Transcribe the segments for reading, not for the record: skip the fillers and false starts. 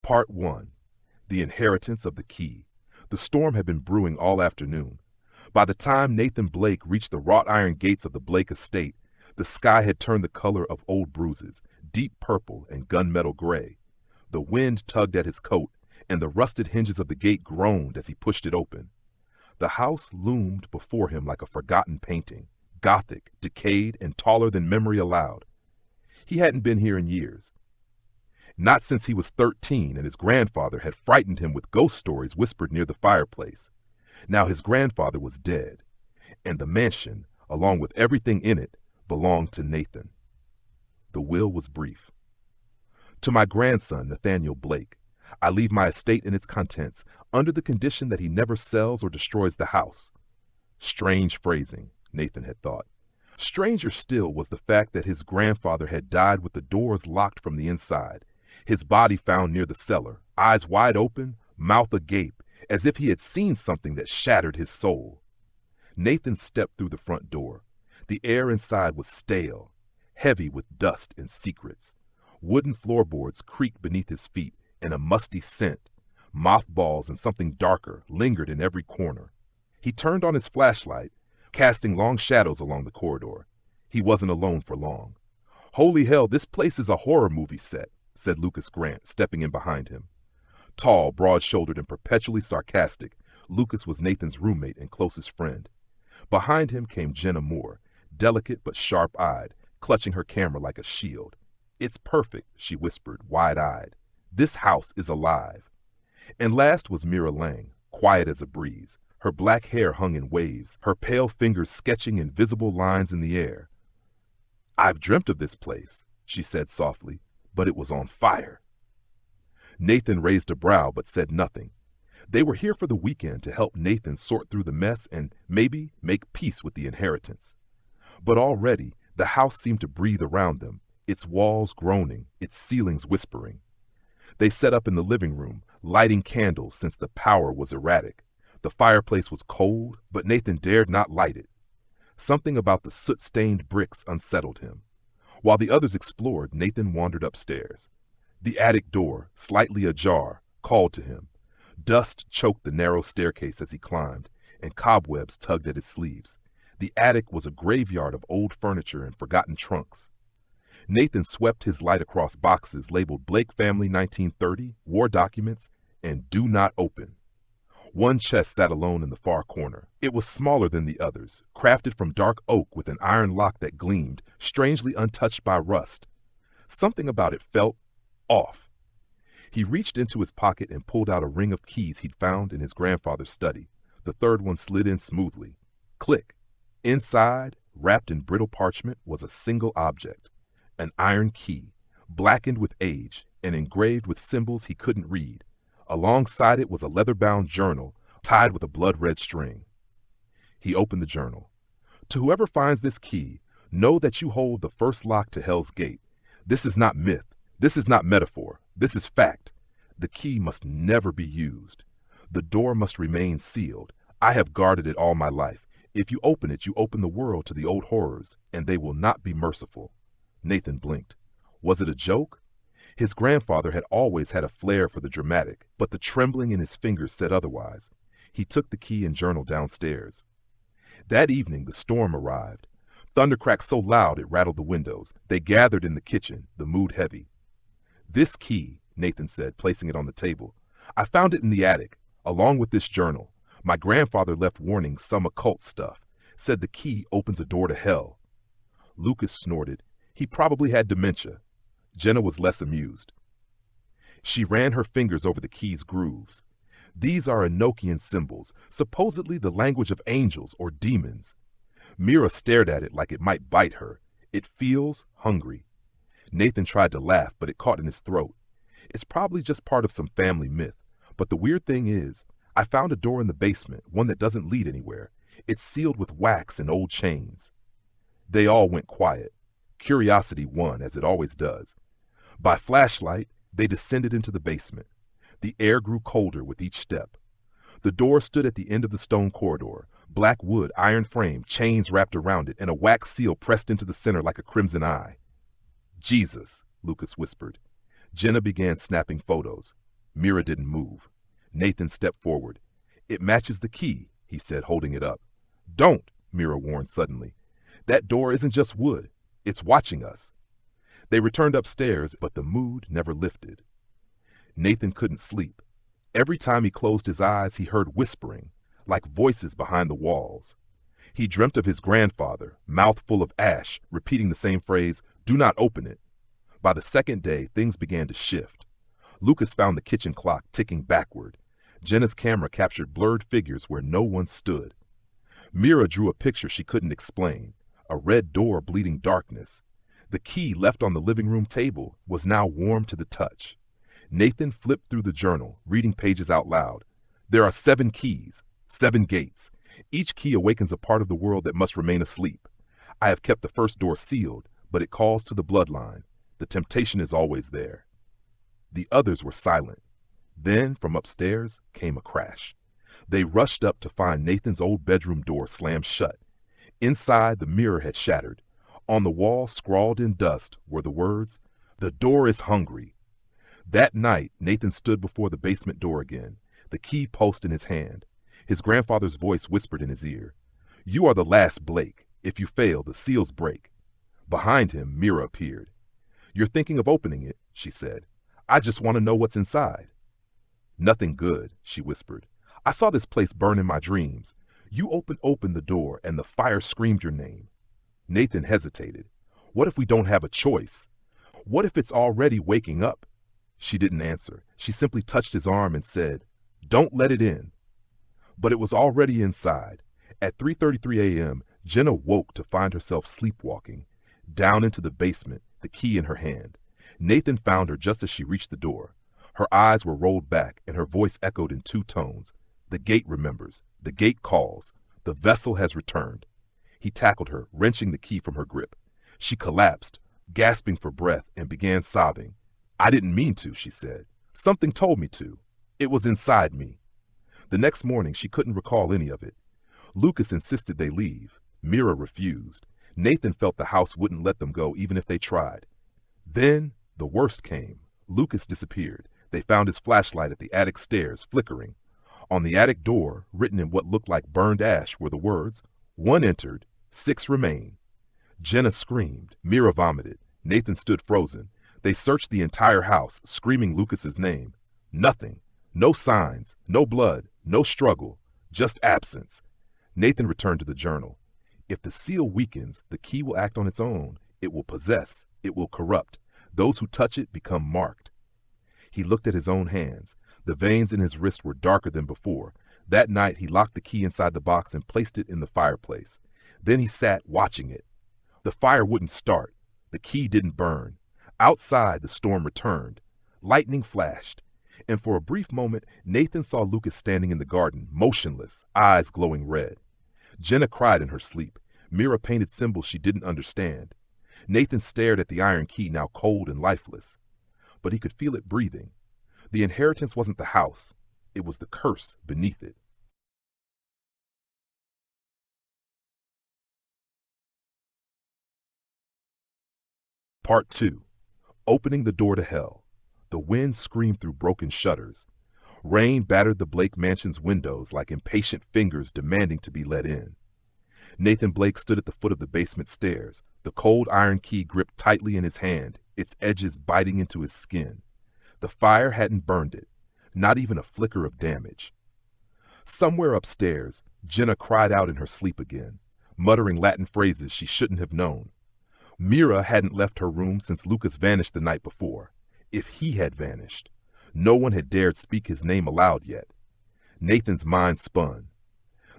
Part 1. The Inheritance of the Key. The storm had been brewing all afternoon. By the time Nathan Blake reached the wrought iron gates of the Blake estate, the sky had turned the color of old bruises, deep purple and gunmetal gray. The wind tugged at his coat, and the rusted hinges of the gate groaned as he pushed it open. The house loomed before him like a forgotten painting, gothic, decayed, and taller than memory allowed. He hadn't been here in years. Not since he was 13 and his grandfather had frightened him with ghost stories whispered near the fireplace. Now his grandfather was dead, and the mansion, along with everything in it, belonged to Nathan. The will was brief. To my grandson, Nathaniel Blake, I leave my estate and its contents under the condition that he never sells or destroys the house. Strange phrasing, Nathan had thought. Stranger still was the fact that his grandfather had died with the doors locked from the inside, his body found near the cellar, eyes wide open, mouth agape, as if he had seen something that shattered his soul. Nathan stepped through the front door. The air inside was stale, heavy with dust and secrets. Wooden floorboards creaked beneath his feet, and a musty scent, mothballs and something darker, lingered in every corner. He turned on his flashlight, casting long shadows along the corridor. He wasn't alone for long. "Holy hell, this place is a horror movie set," said Lucas Grant, stepping in behind him. Tall, broad-shouldered, and perpetually sarcastic, Lucas was Nathan's roommate and closest friend. Behind him came Jenna Moore, delicate but sharp-eyed, clutching her camera like a shield. "It's perfect," she whispered, wide-eyed. "This house is alive." And last was Mira Lang, quiet as a breeze. Her black hair hung in waves, her pale fingers sketching invisible lines in the air. "I've dreamt of this place," she said softly, "but it was on fire." Nathan raised a brow but said nothing. They were here for the weekend to help Nathan sort through the mess and maybe make peace with the inheritance. But already the house seemed to breathe around them, its walls groaning, its ceilings whispering. They set up in the living room, lighting candles since the power was erratic. The fireplace was cold, but Nathan dared not light it. Something about the soot-stained bricks unsettled him. While the others explored, Nathan wandered upstairs. The attic door, slightly ajar, called to him. Dust choked the narrow staircase as he climbed, and cobwebs tugged at his sleeves. The attic was a graveyard of old furniture and forgotten trunks. Nathan swept his light across boxes labeled Blake Family 1930, War Documents, and Do Not Open. One chest sat alone in the far corner. It was smaller than the others, crafted from dark oak with an iron lock that gleamed, strangely untouched by rust. Something about it felt off. He reached into his pocket and pulled out a ring of keys he'd found in his grandfather's study. The third one slid in smoothly. Click. Inside, wrapped in brittle parchment, was a single object. An iron key, blackened with age and engraved with symbols he couldn't read. Alongside it was a leather-bound journal tied with a blood-red string. He opened the journal. "To whoever finds this key, know that you hold the first lock to Hell's Gate. This is not myth. This is not metaphor. This is fact. The key must never be used. The door must remain sealed. I have guarded it all my life. If you open it, you open the world to the old horrors, and they will not be merciful." Nathan blinked. Was it a joke? His grandfather had always had a flair for the dramatic, but the trembling in his fingers said otherwise. He took the key and journal downstairs. That evening, the storm arrived. Thunder cracked so loud it rattled the windows. They gathered in the kitchen, the mood heavy. "This key," Nathan said, placing it on the table. "I found it in the attic, along with this journal. My grandfather left warnings, some occult stuff. Said the key opens a door to hell." Lucas snorted. He probably had dementia. Jenna was less amused. She ran her fingers over the key's grooves. "These are Enochian symbols, supposedly the language of angels or demons." Mira stared at it like it might bite her. "It feels hungry." Nathan tried to laugh, but it caught in his throat. "It's probably just part of some family myth. But the weird thing is, I found a door in the basement, one that doesn't lead anywhere. It's sealed with wax and old chains." They all went quiet. Curiosity won, as it always does. By flashlight, they descended into the basement. The air grew colder with each step. The door stood at the end of the stone corridor, black wood, iron frame, chains wrapped around it, and a wax seal pressed into the center like a crimson eye. "Jesus," Lucas whispered. Jenna began snapping photos. Mira didn't move. Nathan stepped forward. "It matches the key," he said, holding it up. "Don't," Mira warned suddenly. "That door isn't just wood. It's watching us." They returned upstairs, but the mood never lifted. Nathan couldn't sleep. Every time he closed his eyes, he heard whispering, like voices behind the walls. He dreamt of his grandfather, mouth full of ash, repeating the same phrase, "Do not open it." By the second day, things began to shift. Lucas found the kitchen clock ticking backward. Jenna's camera captured blurred figures where no one stood. Mira drew a picture she couldn't explain, a red door bleeding darkness. The key left on the living room table was now warm to the touch. Nathan flipped through the journal, reading pages out loud. "There are 7 keys, 7 gates. Each key awakens a part of the world that must remain asleep. I have kept the first door sealed, but it calls to the bloodline. The temptation is always there." The others were silent. Then, from upstairs, came a crash. They rushed up to find Nathan's old bedroom door slammed shut. Inside, the mirror had shattered. On the wall, scrawled in dust, were the words, "The door is hungry." That night, Nathan stood before the basement door again, the key post in his hand. His grandfather's voice whispered in his ear, "You are the last Blake. If you fail, the seals break." Behind him, Mira appeared. "You're thinking of opening it," she said. "I just want to know what's inside." "Nothing good," she whispered. "I saw this place burn in my dreams. You opened the door, and the fire screamed your name." Nathan hesitated. "What if we don't have a choice? What if it's already waking up?" She didn't answer. She simply touched his arm and said, "Don't let it in." But it was already inside. At 3:33 a.m., Jenna woke to find herself sleepwalking, down into the basement, the key in her hand. Nathan found her just as she reached the door. Her eyes were rolled back, and her voice echoed in 2 tones. "The gate remembers. The gate calls. The vessel has returned." He tackled her, wrenching the key from her grip. She collapsed, gasping for breath, and began sobbing. "I didn't mean to," she said. "Something told me to. It was inside me." The next morning, she couldn't recall any of it. Lucas insisted they leave. Mira refused. Nathan felt the house wouldn't let them go even if they tried. Then the worst came. Lucas disappeared. They found his flashlight at the attic stairs, flickering. On the attic door, written in what looked like burned ash, were the words, "1 entered, 6 remain." Jenna screamed. Mira vomited. Nathan stood frozen. They searched the entire house, screaming Lucas's name. Nothing. No signs, no blood, no struggle, just absence. Nathan returned to the journal. If the seal weakens, the key will act on its own. It will possess. It will corrupt. Those who touch it become marked. He looked at his own hands. The veins in his wrist were darker than before. That night, he locked the key inside the box and placed it in the fireplace. Then he sat watching it. The fire wouldn't start. The key didn't burn. Outside, the storm returned. Lightning flashed. And for a brief moment, Nathan saw Lucas standing in the garden, motionless, eyes glowing red. Jenna cried in her sleep. Mira painted symbols she didn't understand. Nathan stared at the iron key, now cold and lifeless. But he could feel it breathing. The inheritance wasn't the house. It was the curse beneath it. Part 2. Opening the door to hell. The wind screamed through broken shutters. Rain battered the Blake mansion's windows like impatient fingers demanding to be let in. Nathan Blake stood at the foot of the basement stairs, the cold iron key gripped tightly in his hand, its edges biting into his skin. The fire hadn't burned it, not even a flicker of damage. Somewhere upstairs, Jenna cried out in her sleep again, muttering Latin phrases she shouldn't have known. Mira hadn't left her room since Lucas vanished the night before. If he had vanished, no one had dared speak his name aloud yet. Nathan's mind spun.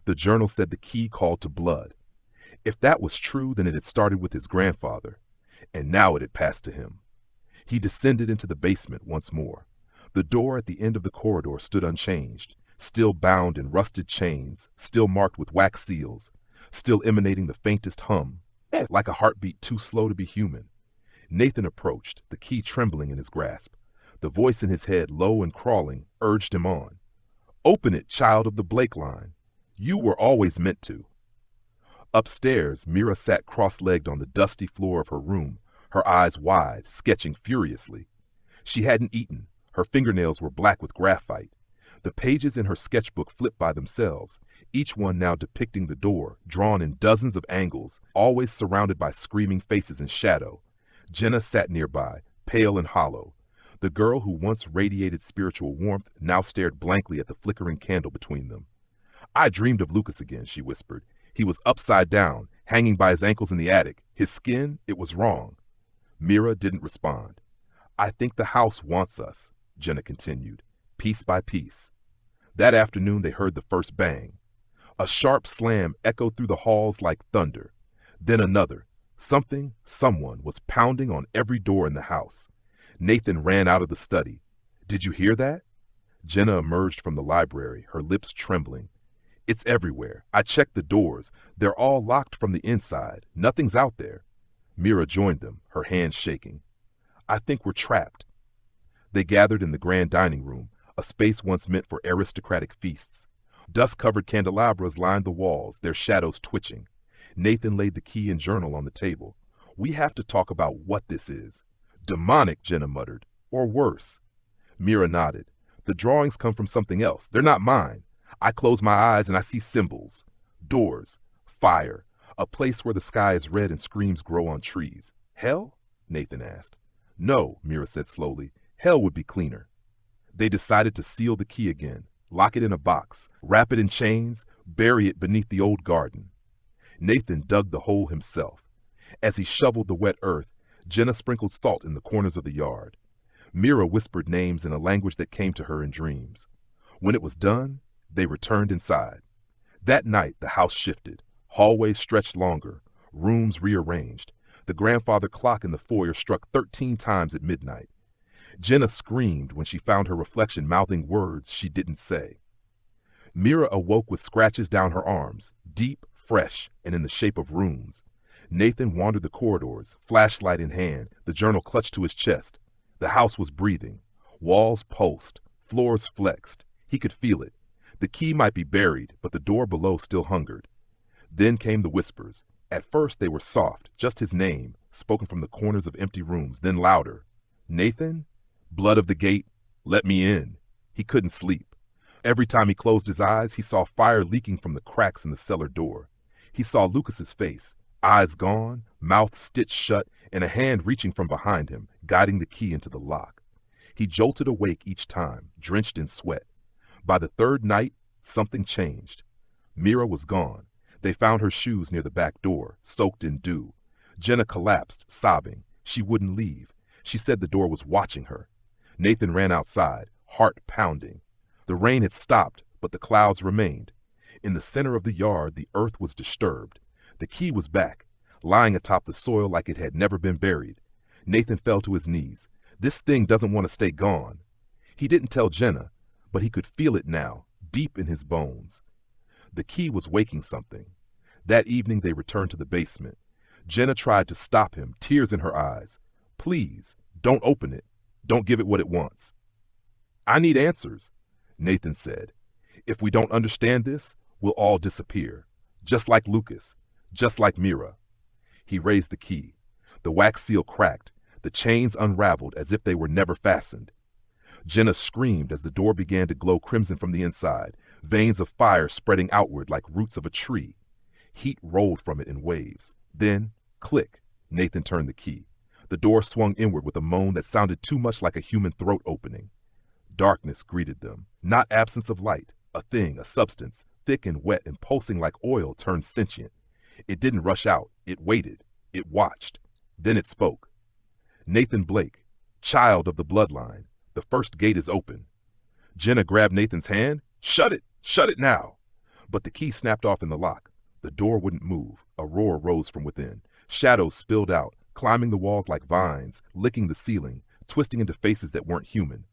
The journal said the key called to blood. If that was true, then it had started with his grandfather, and now it had passed to him. He descended into the basement once more. The door at the end of the corridor stood unchanged, still bound in rusted chains, still marked with wax seals, still emanating the faintest hum, like a heartbeat too slow to be human. Nathan approached, the key trembling in his grasp. The voice in his head, low and crawling, urged him on. "Open it, child of the Blake line. You were always meant to." Upstairs, Mira sat cross-legged on the dusty floor of her room, her eyes wide, sketching furiously. She hadn't eaten. Her fingernails were black with graphite. The pages in her sketchbook flipped by themselves, each one now depicting the door, drawn in dozens of angles, always surrounded by screaming faces in shadow. Jenna sat nearby, pale and hollow. The girl who once radiated spiritual warmth now stared blankly at the flickering candle between them. "I dreamed of Lucas again," she whispered. "He was upside down, hanging by his ankles in the attic. His skin, it was wrong." Mira didn't respond. "I think the house wants us," Jenna continued, piece by piece. That afternoon they heard the first bang. A sharp slam echoed through the halls like thunder. Then another. Someone was pounding on every door in the house. Nathan ran out of the study. "Did you hear that?" Jenna emerged from the library, her lips trembling. "It's everywhere. I checked the doors. They're all locked from the inside. Nothing's out there." Mira joined them, her hands shaking. "I think we're trapped." They gathered in the grand dining room, a space once meant for aristocratic feasts. Dust-covered candelabras lined the walls, their shadows twitching. Nathan laid the key and journal on the table. "We have to talk about what this is." "Demonic," Jenna muttered. "Or worse." Mira nodded. "The drawings come from something else. They're not mine. I close my eyes and I see symbols. Doors. Fire. A place where the sky is red and screams grow on trees." "Hell?" Nathan asked. "No," Mira said slowly. "Hell would be cleaner." They decided to seal the key again, lock it in a box, wrap it in chains, bury it beneath the old garden. Nathan dug the hole himself. As he shoveled the wet earth, Jenna sprinkled salt in the corners of the yard. Mira whispered names in a language that came to her in dreams. When it was done, they returned inside. That night, the house shifted. Hallways stretched longer, rooms rearranged. The grandfather clock in the foyer struck 13 times at midnight. Jenna screamed when she found her reflection mouthing words she didn't say. Mira awoke with scratches down her arms, deep, fresh, and in the shape of runes. Nathan wandered the corridors, flashlight in hand, the journal clutched to his chest. The house was breathing. Walls pulsed, floors flexed. He could feel it. The key might be buried, but the door below still hungered. Then came the whispers. At first they were soft, just his name, spoken from the corners of empty rooms, then louder. "Nathan? Blood of the gate, let me in." He couldn't sleep. Every time he closed his eyes, he saw fire leaking from the cracks in the cellar door. He saw Lucas's face, eyes gone, mouth stitched shut, and a hand reaching from behind him, guiding the key into the lock. He jolted awake each time, drenched in sweat. By the third night, something changed. Mira was gone. They found her shoes near the back door, soaked in dew. Jenna collapsed, sobbing. She wouldn't leave. She said the door was watching her. Nathan ran outside, heart pounding. The rain had stopped, but the clouds remained. In the center of the yard, the earth was disturbed. The key was back, lying atop the soil like it had never been buried. Nathan fell to his knees. This thing doesn't want to stay gone. He didn't tell Jenna, but he could feel it now, deep in his bones. The key was waking something. That evening they returned to the basement. Jenna tried to stop him, tears in her eyes. "Please, don't open it. Don't give it what it wants." "I need answers," Nathan said. "If we don't understand this, we'll all disappear. Just like Lucas. Just like Mira." He raised the key. The wax seal cracked. The chains unraveled as if they were never fastened. Jenna screamed as the door began to glow crimson from the inside, veins of fire spreading outward like roots of a tree. Heat rolled from it in waves. Then, click, Nathan turned the key. The door swung inward with a moan that sounded too much like a human throat opening. Darkness greeted them, not absence of light. A thing, a substance, thick and wet and pulsing like oil, turned sentient. It didn't rush out. It waited. It watched. Then it spoke. "Nathan Blake, child of the bloodline. The first gate is open." Jenna grabbed Nathan's hand. "Shut it! Shut it now!" But the key snapped off in the lock. The door wouldn't move. A roar rose from within. Shadows spilled out, climbing the walls like vines, licking the ceiling, twisting into faces that weren't human.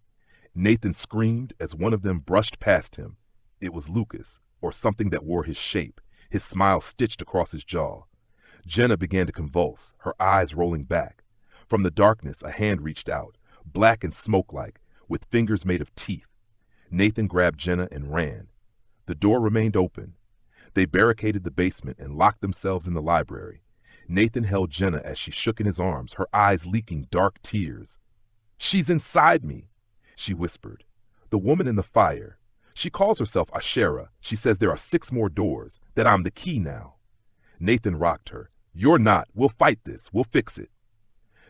Nathan screamed as one of them brushed past him. It was Lucas, or something that wore his shape, his smile stitched across his jaw. Jenna began to convulse, her eyes rolling back. From the darkness, a hand reached out, black and smoke-like, with fingers made of teeth. Nathan grabbed Jenna and ran. The door remained open. They barricaded the basement and locked themselves in the library. Nathan held Jenna as she shook in his arms, her eyes leaking dark tears. "She's inside me." she whispered. "The woman in the fire. She calls herself Asherah. She says there are 6 more doors, that I'm the key now." Nathan rocked her. "You're not. We'll fight this. We'll fix it."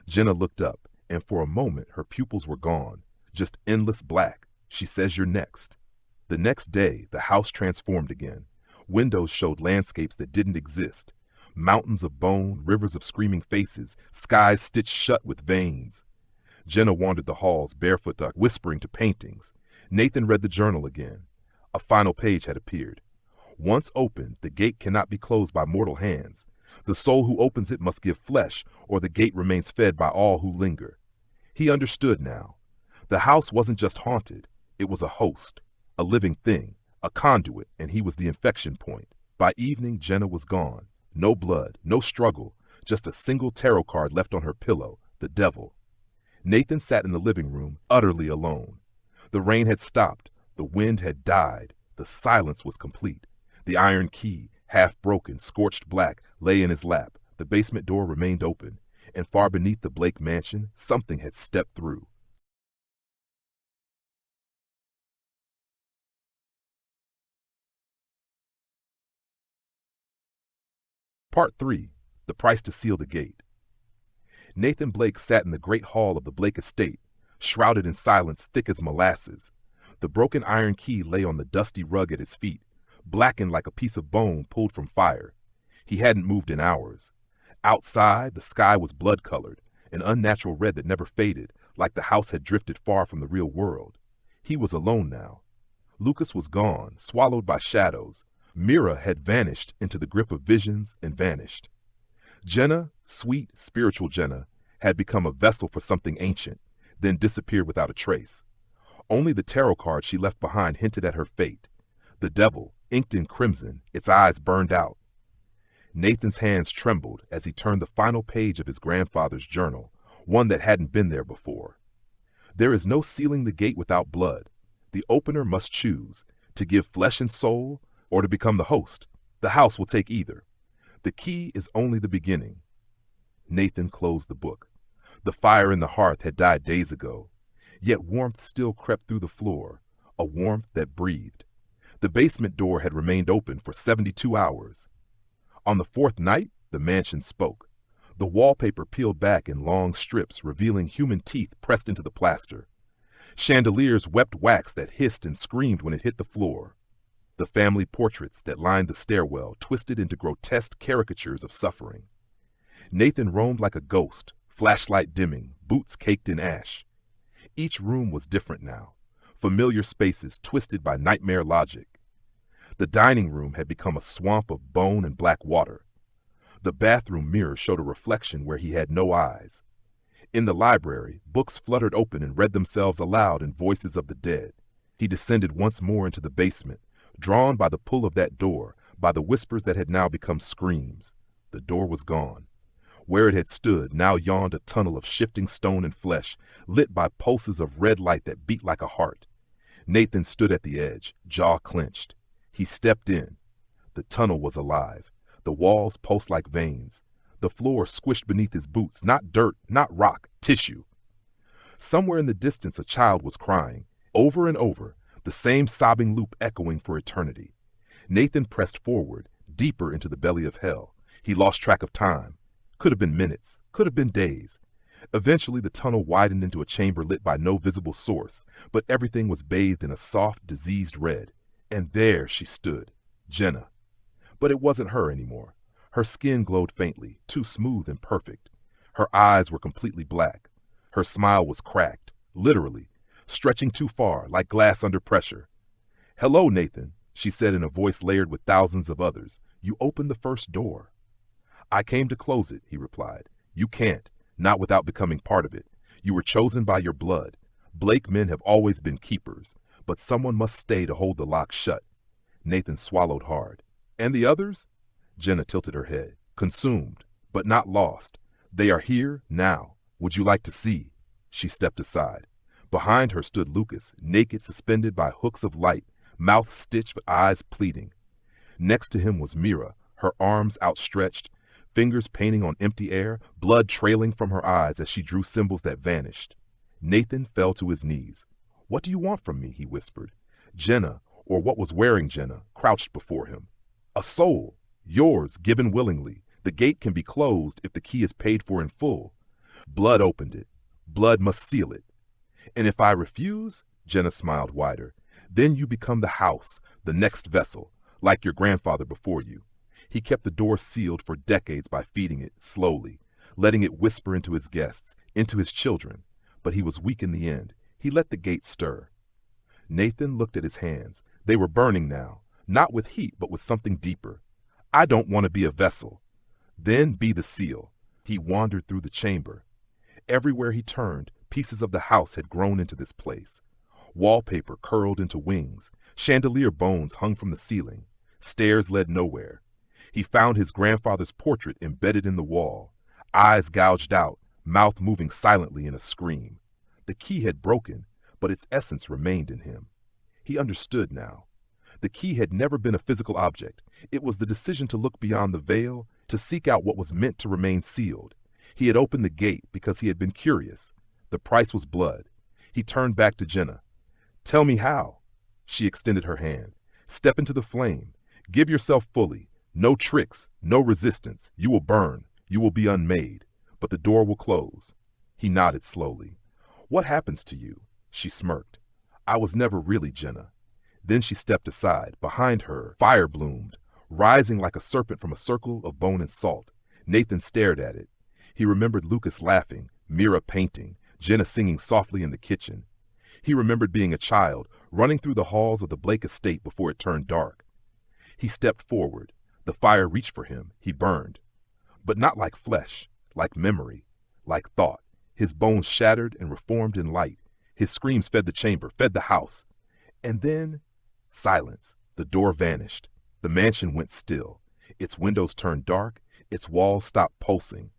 Jenna looked up, and for a moment her pupils were gone, just endless black. "She says you're next." The next day, the house transformed again. Windows showed landscapes that didn't exist. Mountains of bone, rivers of screaming faces, skies stitched shut with veins. Jenna wandered the halls, barefoot, whispering to paintings. Nathan read the journal again. A final page had appeared. "Once opened, the gate cannot be closed by mortal hands. The soul who opens it must give flesh, or the gate remains fed by all who linger." He understood now. The house wasn't just haunted. It was a host, a living thing, a conduit, and he was the infection point. By evening, Jenna was gone. No blood, no struggle, just a single tarot card left on her pillow, the devil. Nathan sat in the living room, utterly alone. The rain had stopped, the wind had died, the silence was complete. The iron key, half broken, scorched black, lay in his lap. The basement door remained open, and far beneath the Blake mansion, something had stepped through. Part 3. The Price to Seal the Gate. Nathan Blake sat in the great hall of the Blake estate, shrouded in silence thick as molasses. The broken iron key lay on the dusty rug at his feet, blackened like a piece of bone pulled from fire. He hadn't moved in hours. Outside, the sky was blood-colored, an unnatural red that never faded, like the house had drifted far from the real world. He was alone now. Lucas was gone, swallowed by shadows. Mira had vanished into the grip of visions and vanished. Jenna, sweet, spiritual Jenna, had become a vessel for something ancient, then disappeared without a trace. Only the tarot card she left behind hinted at her fate. The devil, inked in crimson, its eyes burned out. Nathan's hands trembled as he turned the final page of his grandfather's journal, one that hadn't been there before. There is no sealing the gate without blood. The opener must choose, to give flesh and soul, or to become the host. The house will take either. The key is only the beginning. Nathan closed the book. The fire in the hearth had died days ago, yet warmth still crept through the floor, a warmth that breathed. The basement door had remained open for 72 hours. On the 4th night, the mansion spoke. The wallpaper peeled back in long strips, revealing human teeth pressed into the plaster. Chandeliers wept wax that hissed and screamed when it hit the floor. The family portraits that lined the stairwell twisted into grotesque caricatures of suffering. Nathan roamed like a ghost, flashlight dimming, boots caked in ash. Each room was different now, familiar spaces twisted by nightmare logic. The dining room had become a swamp of bone and black water. The bathroom mirror showed a reflection where he had no eyes. In the library, books fluttered open and read themselves aloud in voices of the dead. He descended once more into the basement, drawn by the pull of that door, by the whispers that had now become screams. The door was gone. Where it had stood now yawned a tunnel of shifting stone and flesh, lit by pulses of red light that beat like a heart. Nathan stood at the edge, jaw clenched. He stepped in. The tunnel was alive. The walls pulsed like veins. The floor squished beneath his boots, not dirt, not rock, tissue. Somewhere in the distance a child was crying, over and over, the same sobbing loop echoing for eternity. Nathan pressed forward, deeper into the belly of hell. He lost track of time. Could have been minutes, could have been days. Eventually the tunnel widened into a chamber lit by no visible source, but everything was bathed in a soft, diseased red. And there she stood, Jenna. But it wasn't her anymore. Her skin glowed faintly, too smooth and perfect. Her eyes were completely black. Her smile was cracked, literally, stretching too far, like glass under pressure. "Hello, Nathan," she said in a voice layered with thousands of others. "You opened the first door." "I came to close it," he replied. "You can't, not without becoming part of it. You were chosen by your blood. Blake men have always been keepers, but someone must stay to hold the lock shut." Nathan swallowed hard. "And the others?" Jenna tilted her head. "Consumed, but not lost. They are here now. Would you like to see?" She stepped aside. Behind her stood Lucas, naked, suspended by hooks of light, mouth stitched but eyes pleading. Next to him was Mira, her arms outstretched, fingers painting on empty air, blood trailing from her eyes as she drew symbols that vanished. Nathan fell to his knees. "What do you want from me?" he whispered. Jenna, or what was wearing Jenna, crouched before him. "A soul, yours, given willingly. The gate can be closed if the key is paid for in full. Blood opened it. Blood must seal it. And if I refuse," Jenna smiled wider, "then you become the house, the next vessel, like your grandfather before you. He kept the door sealed for decades by feeding it slowly, letting it whisper into his guests, into his children. But he was weak in the end. He let the gate stir." Nathan looked at his hands. They were burning now, not with heat, but with something deeper. "I don't want to be a vessel." "Then be the seal." He wandered through the chamber. Everywhere he turned, pieces of the house had grown into this place. Wallpaper curled into wings. Chandelier bones hung from the ceiling. Stairs led nowhere. He found his grandfather's portrait embedded in the wall, eyes gouged out, mouth moving silently in a scream. The key had broken, but its essence remained in him. He understood now. The key had never been a physical object. It was the decision to look beyond the veil, to seek out what was meant to remain sealed. He had opened the gate because he had been curious. The price was blood. He turned back to Jenna. "Tell me how." She extended her hand. "Step into the flame. Give yourself fully. No tricks, no resistance. You will burn. You will be unmade. But the door will close." He nodded slowly. "What happens to you?" She smirked. "I was never really Jenna." Then she stepped aside. Behind her, fire bloomed, rising like a serpent from a circle of bone and salt. Nathan stared at it. He remembered Lucas laughing, Mira painting, Jenna singing softly in the kitchen. He remembered being a child, running through the halls of the Blake estate before it turned dark. He stepped forward. The fire reached for him. He burned. But not like flesh, like memory, like thought. His bones shattered and reformed in light. His screams fed the chamber, fed the house. And then, silence. The door vanished. The mansion went still. Its windows turned dark. Its walls stopped pulsing.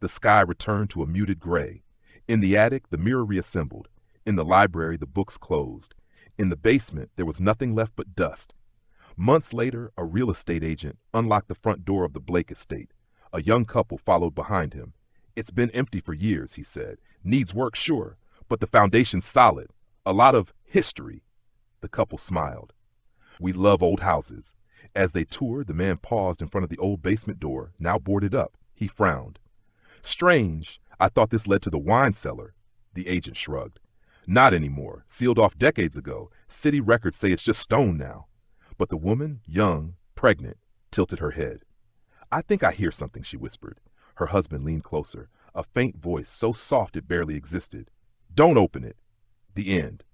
The sky returned to a muted gray. In the attic, the mirror reassembled. In the library, the books closed. In the basement, there was nothing left but dust. Months later, a real estate agent unlocked the front door of the Blake estate. A young couple followed behind him. "It's been empty for years," he said. "Needs work, sure, but the foundation's solid. A lot of history." The couple smiled. "We love old houses." As they toured, the man paused in front of the old basement door, now boarded up. He frowned. "Strange. I thought this led to the wine cellar." The agent shrugged. "Not anymore. Sealed off decades ago. City records say it's just stone now." But the woman, young, pregnant, tilted her head. "I think I hear something," she whispered. Her husband leaned closer, a faint voice so soft it barely existed. "Don't open it." The end.